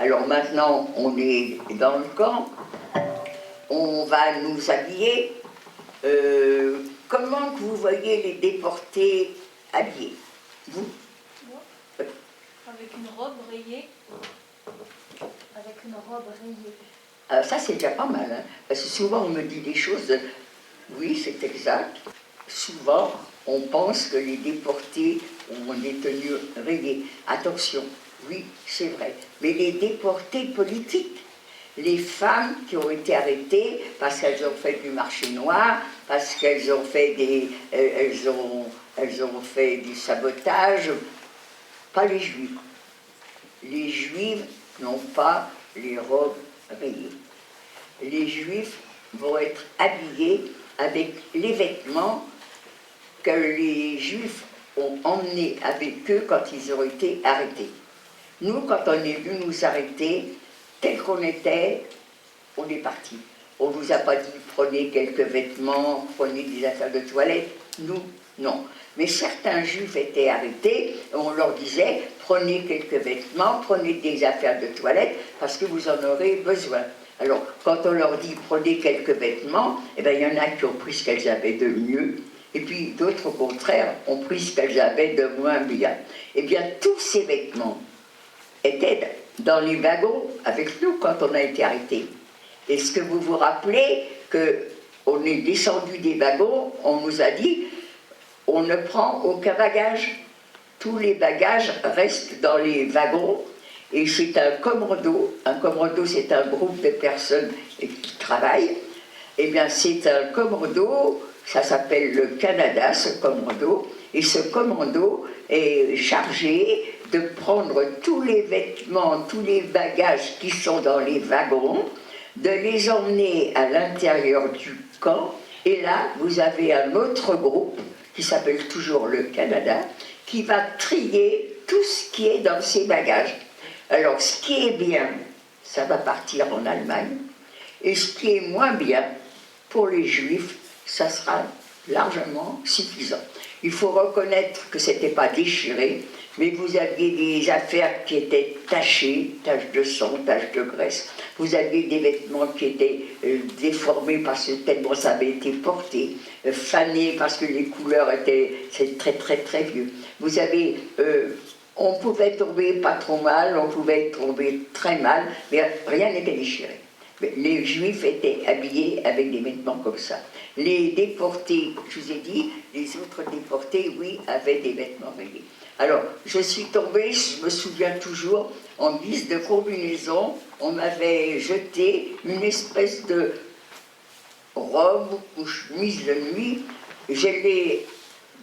Alors maintenant, on est dans le camp, on va nous habiller. Comment que vous voyez les déportés habillés? Vous? Moi, avec une robe rayée. Avec une robe rayée. Alors ça, c'est déjà pas mal, hein, parce que souvent on me dit des choses, oui, c'est exact. Souvent, on pense que les déportés ont des tenues rayées. Attention, oui, c'est vrai. Mais les déportés politiques, les femmes qui ont été arrêtées parce qu'elles ont fait du marché noir, parce qu'elles ont fait elles ont fait du sabotage, pas les juifs. Les juifs n'ont pas les robes rayées. Les juifs vont être habillés avec les vêtements que les juifs ont emmenés avec eux quand ils ont été arrêtés. Nous, quand on est venu nous arrêter, tel qu'on était, on est parti. On ne vous a pas dit prenez quelques vêtements, prenez des affaires de toilette. Nous, non. Mais certains juifs étaient arrêtés, et on leur disait prenez quelques vêtements, prenez des affaires de toilette, parce que vous en aurez besoin. Alors, quand on leur dit prenez quelques vêtements, eh bien, il y en a qui ont pris ce qu'elles avaient de mieux, et puis d'autres, au contraire, ont pris ce qu'elles avaient de moins bien. Eh bien, tous ces vêtements étaient dans les wagons avec nous quand on a été arrêtés. Est-ce que vous vous rappelez qu'on est descendu des wagons, on nous a dit on ne prend aucun bagage, tous les bagages restent dans les wagons, et c'est un commando c'est un groupe de personnes qui travaillent, et bien c'est un commando, ça s'appelle le Canada, ce commando, et ce commando est chargé de prendre tous les vêtements, tous les bagages qui sont dans les wagons, de les emmener à l'intérieur du camp, et là vous avez un autre groupe qui s'appelle toujours le Canada, qui va trier tout ce qui est dans ces bagages. Alors, ce qui est bien, ça va partir en Allemagne, et ce qui est moins bien, pour les Juifs, ça sera largement suffisant. Il faut reconnaître que ce n'était pas déchiré, mais vous aviez des affaires qui étaient tachées, taches de sang, taches de graisse. Vous aviez des vêtements qui étaient déformés parce que tellement ça avait été porté, fanés parce que les couleurs étaient très très très vieux. Vous avez, on pouvait tomber pas trop mal, on pouvait tomber très mal, mais rien n'était déchiré. Les Juifs étaient habillés avec des vêtements comme ça. Les déportés, je vous ai dit, les autres déportés, oui, avaient des vêtements rayés. Alors, je suis tombée, je me souviens toujours, en guise de combinaison, on m'avait jeté une espèce de robe ou chemise de nuit. Je l'ai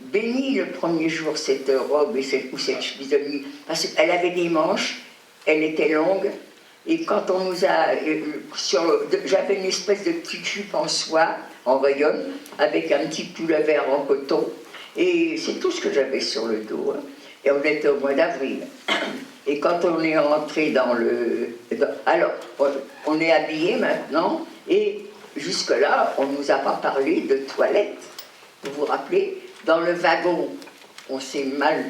bénie le premier jour, cette robe ou cette chemise de nuit, parce qu'elle avait des manches, elle était longue, et quand on nous a... j'avais une espèce de petite jupe en soie, en rayon, avec un petit pull-over en coton, et c'est tout ce que j'avais sur le dos. Hein. Et on était au mois d'avril. Et quand on est entré dans le... Alors, on est habillé maintenant, et jusque-là, on ne nous a pas parlé de toilettes. Vous vous rappelez? Dans le wagon, on s'est mal...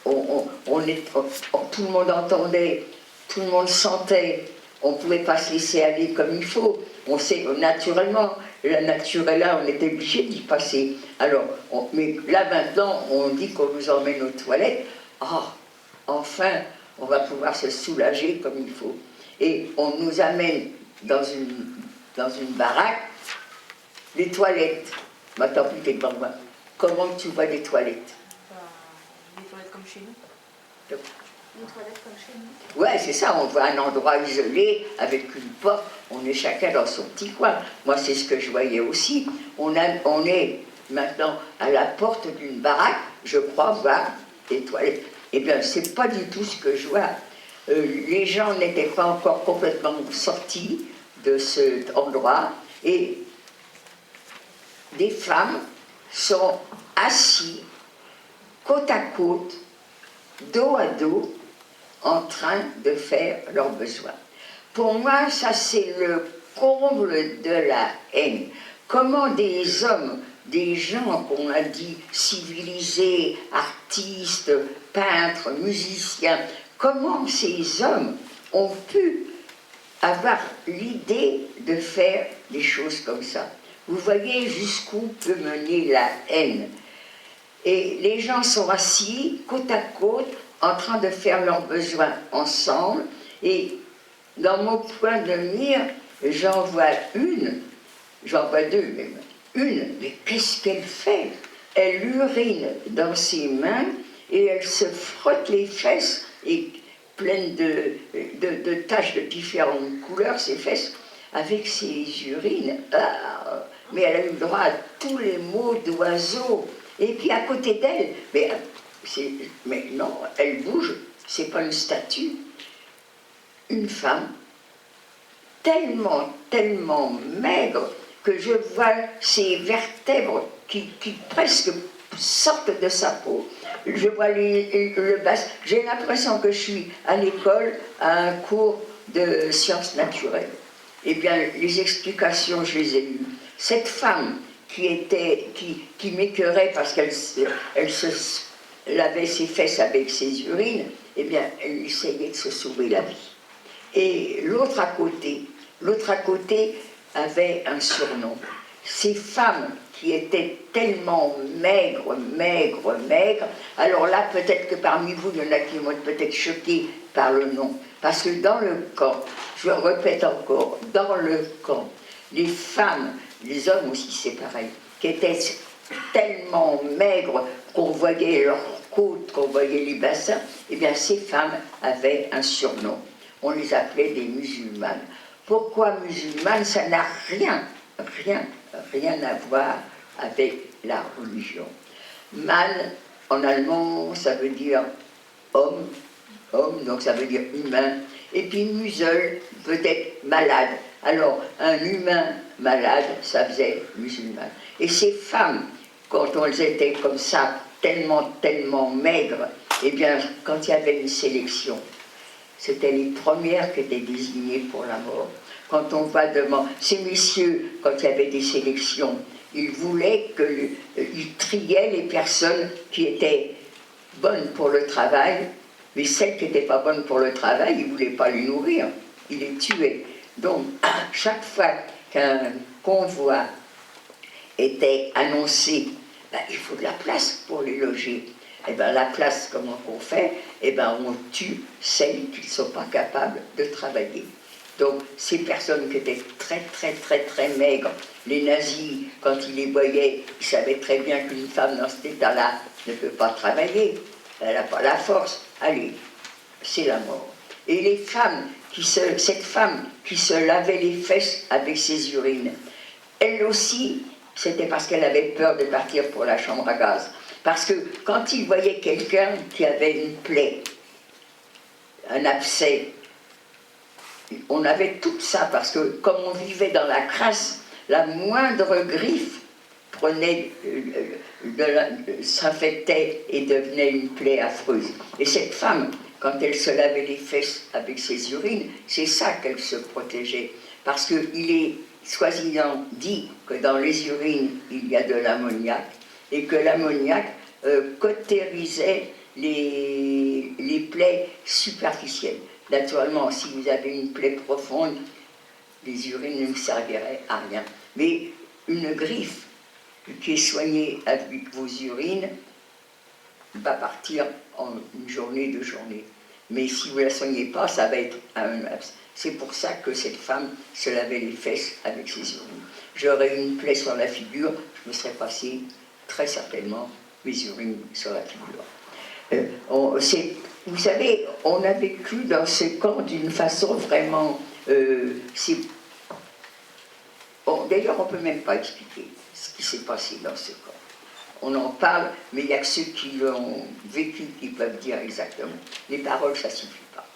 tout le monde entendait, tout le monde sentait, on ne pouvait pas se laisser aller comme il faut. On sait naturellement, la nature est là, on était obligé d'y passer. Alors, mais là maintenant, on dit qu'on nous emmène aux toilettes. Ah, enfin, on va pouvoir se soulager comme il faut. Et on nous amène dans une baraque, des toilettes. Maintenant, plus t'es devant moi. Comment tu vois des toilettes? Des toilettes comme chez nous. Une toilette comme chez nous. Ouais, c'est ça, on voit un endroit isolé, avec une porte, on est chacun dans son petit coin. Moi, c'est ce que je voyais aussi. On est maintenant à la porte d'une baraque, je crois voir des toilettes. Eh bien, c'est pas du tout ce que je vois. Les gens n'étaient pas encore complètement sortis de cet endroit, et des femmes sont assises côte à côte, dos à dos, en train de faire leurs besoins. Pour moi, ça c'est le comble de la haine. Comment des hommes, des gens qu'on a dit civilisés, artistes, peintres, musiciens, comment ces hommes ont pu avoir l'idée de faire des choses comme ça. Vous voyez jusqu'où peut mener la haine. Et les gens sont assis côte à côte en train de faire leurs besoins ensemble. Et dans mon point de mire, j'en vois deux même. Mais qu'est-ce qu'elle fait? Elle urine dans ses mains et elle se frotte les fesses, et pleines de taches de différentes couleurs, ses fesses, avec ses urines. Ah, mais elle a eu le droit à tous les mots d'oiseau. Et puis à côté d'elle, mais non, elle bouge, c'est pas une statue. Une femme tellement maigre que je vois ses vertèbres qui presque sortent de sa peau. Je vois le bassin. J'ai l'impression que je suis à l'école, à un cours de sciences naturelles. Eh bien, les explications, je les ai eues. Cette femme qui m'écœurait parce qu'elle se lavait ses fesses avec ses urines, eh bien, elle essayait de se sauver la vie. Et l'autre à côté avait un surnom. Ces femmes qui étaient tellement maigres, alors là, peut-être que parmi vous, il y en a qui vont être peut-être choqués par le nom. Parce que dans le camp, je répète encore, dans le camp, les femmes, les hommes aussi c'est pareil, qui étaient tellement maigres qu'on voyait leurs côtes, qu'on voyait les bassins, eh bien ces femmes avaient un surnom. On les appelait des musulmanes. Pourquoi musulmanes? Ça n'a rien à voir avec la religion. Man, en allemand, ça veut dire homme, donc ça veut dire humain. Et puis musel, peut-être malade. Alors, un humain malade, ça faisait musulman. Et ces femmes, quand elles étaient comme ça, tellement maigres, eh bien, quand il y avait une sélection, c'était les premières qui étaient désignées pour la mort. Quand on va devant ces messieurs, quand il y avait des sélections, ils voulaient ils triaient les personnes qui étaient bonnes pour le travail, mais celles qui n'étaient pas bonnes pour le travail, ils ne voulaient pas les nourrir, ils les tuaient. Donc, chaque fois qu'un convoi était annoncé, il faut de la place pour les loger. Et bien la place, comment on fait? Et bien on tue celles qui ne sont pas capables de travailler. Donc ces personnes qui étaient très maigres, les nazis, quand ils les voyaient, ils savaient très bien qu'une femme dans cet état-là ne peut pas travailler, elle n'a pas la force, allez, c'est la mort. Et les femmes, cette femme qui se lavait les fesses avec ses urines, elle aussi, c'était parce qu'elle avait peur de partir pour la chambre à gaz. Parce que quand il voyait quelqu'un qui avait une plaie, un abcès, on avait tout ça, parce que comme on vivait dans la crasse, la moindre griffe s'infectait et devenait une plaie affreuse. Et cette femme, quand elle se lavait les fesses avec ses urines, c'est ça qu'elle se protégeait. Parce qu'il est soi-disant dit que dans les urines, il y a de l'ammoniac, et que l'ammoniac cautérisait les plaies superficielles. Naturellement, si vous avez une plaie profonde, les urines ne vous serviraient à rien. Mais une griffe qui est soignée avec vos urines va partir en une journée, 2 journées. Mais si vous ne la soignez pas, ça va être un... C'est pour ça que cette femme se lavait les fesses avec ses urines. J'aurais une plaie sur la figure, je me serais passé très certainement mes urines sur la figure. Vous savez, on a vécu dans ce camp d'une façon vraiment... D'ailleurs, on ne peut même pas expliquer ce qui s'est passé dans ce camp. On en parle, mais il n'y a que ceux qui l'ont vécu qui peuvent dire exactement. Les paroles, ça ne suffit pas.